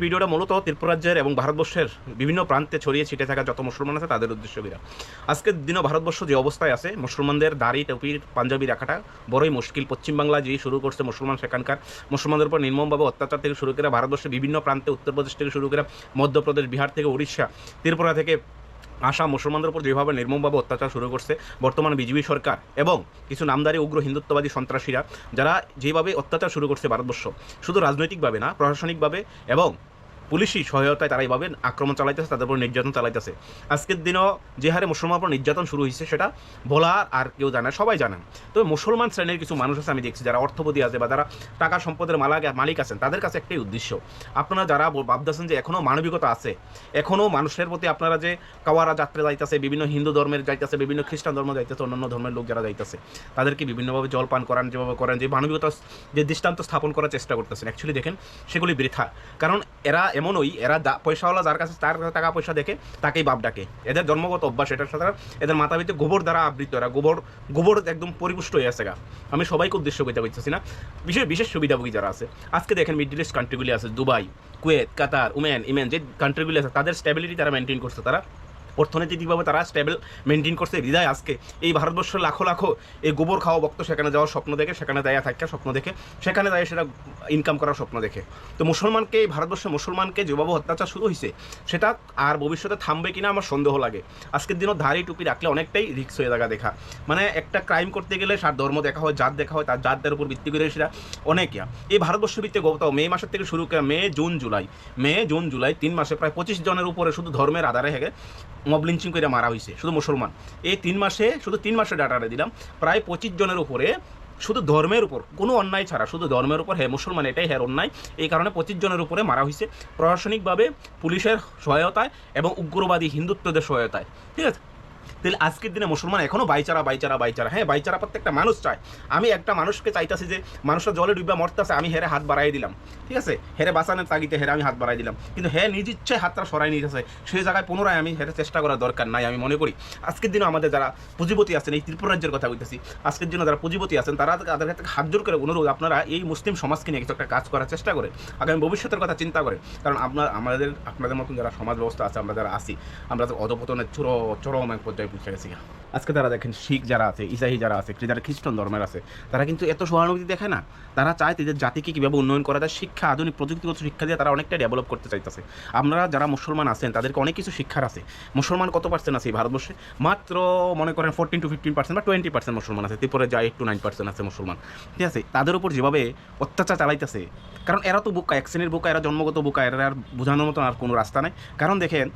ভিডিওটা মূলত ত্রিপুরা রাজ্যের এবং ভারতবর্ষের বিভিন্ন প্রান্তে ছড়িয়ে ছিটে থাকা যত মুসলমান আছে তাদের উদ্দেশ্য করা। আজকের দিনও ভারতবর্ষ যে অবস্থায় আছে, মুসলমানদের দাড়ি টুপির পাঞ্জাবি রাখাটা বড়ই মুশকিল। পশ্চিমবাংলা যে শুরু করছে মুসলমান, সেখানকার মুসলমানদের উপর নির্মমভাবে অত্যাচার থেকে শুরু করে ভারতবর্ষের বিভিন্ন প্রান্তে, উত্তরপ্রদেশ থেকে শুরু করে মধ্যপ্রদেশ, বিহার থেকে উড়িষ্যা, ত্রিপুরা থেকে আসাম, মুসলমানদের উপর যেভাবে নির্মমভাবে অত্যাচার শুরু করছে বর্তমান বিজেপি সরকার এবং কিছু নামদারি উগ্র হিন্দুত্ববাদী সন্ত্রাসীরা, যারা যেভাবে অত্যাচার শুরু করছে ভারতবর্ষ, শুধু রাজনৈতিকভাবে না, প্রশাসনিকভাবে এবং পুলিশি সহায়তায় তারা এইভাবে আক্রমণ চালাইতেছে, তাদের উপর নির্যাতন চালাইতেছে। আজকের দিনও যে হারে মুসলমানের উপর নির্যাতন শুরু হয়েছে সেটা বলার আর কেউ জানে, সবাই জানেন। তবে মুসলমান শ্রেণীর কিছু মানুষ আছে, আমি দেখছি যারা অর্থপতি আছে বা যারা টাকা সম্পদের মালিক আছেন, তাদের কাছে একটাই উদ্দেশ্য। আপনারা যারা ভাবতেছেন যে এখনও মানবিকতা আছে, এখনও মানুষের প্রতি আপনারা যে কাওয়ারা যাত্রা যাইতেছে, বিভিন্ন হিন্দু ধর্মের যাইতেছে, বিভিন্ন খ্রিস্টান ধর্ম যাইতেছে, অন্যান্য ধর্মের লোক যারা যাইতেছে, তাদেরকে বিভিন্নভাবে জলপান করান, যেভাবে করেন, যে মানবিকতা যে দৃষ্টান্ত স্থাপন করার চেষ্টা করতেছেন, অ্যাকচুয়ালি দেখেন সেগুলি বৃথা। কারণ এরা এমনই, এরা পয়সাওয়ালা যার কাছে, তার টাকা পয়সা দেখে তাকেই বাপ ডাকে। এদের জন্মগত অভ্যাস এটার সাথে। এদের মাথা ভিতরে গোবর দ্বারা আবৃত, এরা গোবর একদম পরিপুষ্ট হয়ে আছে গা। আমি সবাইকে উদ্দেশ্য করতে পারতেছি না, বিশেষ সুবিধাভোগী যারা আছে। আজকে দেখেন মিডল ইস্ট কান্ট্রিগুলি আছে, দুবাই, কুয়েত, কাতার, ইমেন, যে কান্ট্রিগুলি আছে, তাদের স্টেবিলিটি তারা মেনটেন করছে, তারা অর্থনৈতিকভাবে তারা স্টেবল মেনটেন করছে। বিদায় আজকে এই ভারতবর্ষের লাখো লাখো এই গোবর খাওয়া ভক্ত সেখানে যাওয়ার স্বপ্ন দেখে, সেখানে দায়া থাকার স্বপ্ন দেখে, সেখানে দাঁড়িয়ে সেটা ইনকাম করার স্বপ্ন দেখে। তো মুসলমানকে, এই ভারতবর্ষের মুসলমানকে যেভাবে অত্যাচার শুরু হয়েছে, সেটা আর ভবিষ্যতে থামবে কিনা আমার সন্দেহ লাগে। আজকের দিনও ধাড়ি টুপি রাখলে অনেকটাই রিস্ক হয়ে জায়গা দেখা। মানে একটা ক্রাইম করতে গেলে ধর্ম দেখা হয়, জাত দেখা হয়, তার জাতদের উপর ভিত্তি করে সেটা অনেক এই ভারতবর্ষ ভিত্তিক গত মে মাসের থেকে শুরু করে মে, জুন, জুলাই 3 মাসে প্রায় 25 জনের উপরে শুধু ধর্মের আধারে হেগে মব লিঞ্চিং করে মারা হয়েছে, শুধু মুসলমান। এই 3 মাসে, শুধু 3 মাসের ডাটাটা দিলাম, প্রায় 25 জনের উপরে, শুধু ধর্মের উপর, কোনো অন্যায় ছাড়া, শুধু ধর্মের উপর, হ্যাঁ মুসলমান এটাই হ্যাঁ অন্যায়, এই কারণে 25 জনের উপরে মারা হয়েছে প্রশাসনিকভাবে, পুলিশের সহায়তায় এবং উগ্রবাদী হিন্দুত্বদের সহায়তায়। ঠিক আছে, তাহলে আজকের দিনে মুসলমান এখনও বাইচারা। হ্যাঁ, বাইচারা প্রত্যেকটা মানুষ চায়। আমি একটা মানুষকে চাইতেছি যে মানুষটা জলে ডুববা মরতেছে, আমি হেরে হাত বাড়াই দিলাম, ঠিক আছে, হেরে বাঁচানোর তাগিতে হেরে আমি হাত বাড়াই দিলাম, কিন্তু হ্যাঁ নিজ ইচ্ছায় হাতটা সরাই নিতেছে, সেই জায়গায় পুনরায় আমি হেরে চেষ্টা করার দরকার নাই। আমি মনে করি আজকের দিনে আমাদের যারা পুঁজিপতি আছেন, এই ত্রিপুরা রাজ্যের কথা বলতেছি, আজকের দিনে যারা পুঁজিপতি আছেন, তারা তাদের ক্ষেত্রে হাত জোর করে অনুরোধ, আপনারা এই মুসলিম সমাজকে নিয়ে কিছু একটা কাজ করার চেষ্টা করে, আগামী ভবিষ্যতের কথা চিন্তা করে। কারণ আপনাদের মতন যারা সমাজ ব্যবস্থা আছে, আমরা যারা আছি, আমরা অধপতনের চরম এক পর্যায়ে পৌঁছে গেছি। আজকে তারা দেখেন শিখ যারা আছে, ইসাই যারা আছে, যারা খ্রিস্টান ধর্মের আছে, তারা কিন্তু এত সহানুভূতি দেখায় না। তারা চায় তাদের জাতিকে কীভাবে উন্নয়ন করা যায়, শিক্ষা, আধুনিক প্রযুক্তিগত শিক্ষা দিয়ে তারা অনেকটা ডেভেলপ করতে চাইতেছে। আপনারা যারা মুসলমান আছেন তাদেরকে অনেক কিছু শিক্ষার আছে। মুসলমান কত পার্সেন্ট আছে এই ভারতবর্ষে? মাত্র মনে করেন 14 to 15% বা 20% মুসলমান আছে। ত্রিপুরা যায় 8 to 9% আছে মুসলমান। ঠিক আছে, তাদের উপর যেভাবে অত্যাচার চালাইতেছে, কারণ এরা তো বোকা, এক শ্রেণীর বোকা, এরা জন্মগত বোকা, এরা আর বোঝানোর মতন আর কোনো রাস্তা নেই। কারণ দেখেন,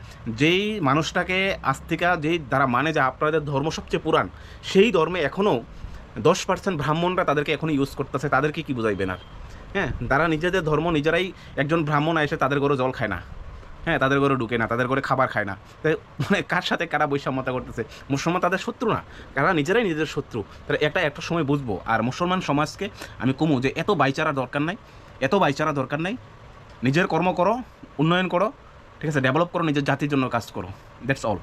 যেই মানুষটাকে আজ থেকে যেই দ্বারা মানে যে আপনাদের ধর্ম সবচেয়ে পুরান, সেই ধর্মে এখনও 10% ব্রাহ্মণরা তাদেরকে এখনও ইউজ করতেছে, তাদেরকে কি বুঝাইবেন আর? হ্যাঁ, তারা নিজেদের ধর্ম নিজেরাই, একজন ব্রাহ্মণ এসে তাদের ঘরে জল খায় না, হ্যাঁ, তাদের ঘরে ঢুকে না, তাদের ঘরে খাবার খায় না। তাই মানে কার সাথে কারা বৈষম্যতা করতেছে? মুসলমান তাদের শত্রু না, তারা নিজেরাই নিজেদের শত্রু। তাহলে একটা সময় বুঝবো। আর মুসলমান সমাজকে আমি কমু যে এত বাইচারা দরকার নাই, নিজের কর্ম করো, উন্নয়ন করো, ঠিক আছে, ডেভেলপ করো, নিজের জাতির জন্য কাজ করো। That's all.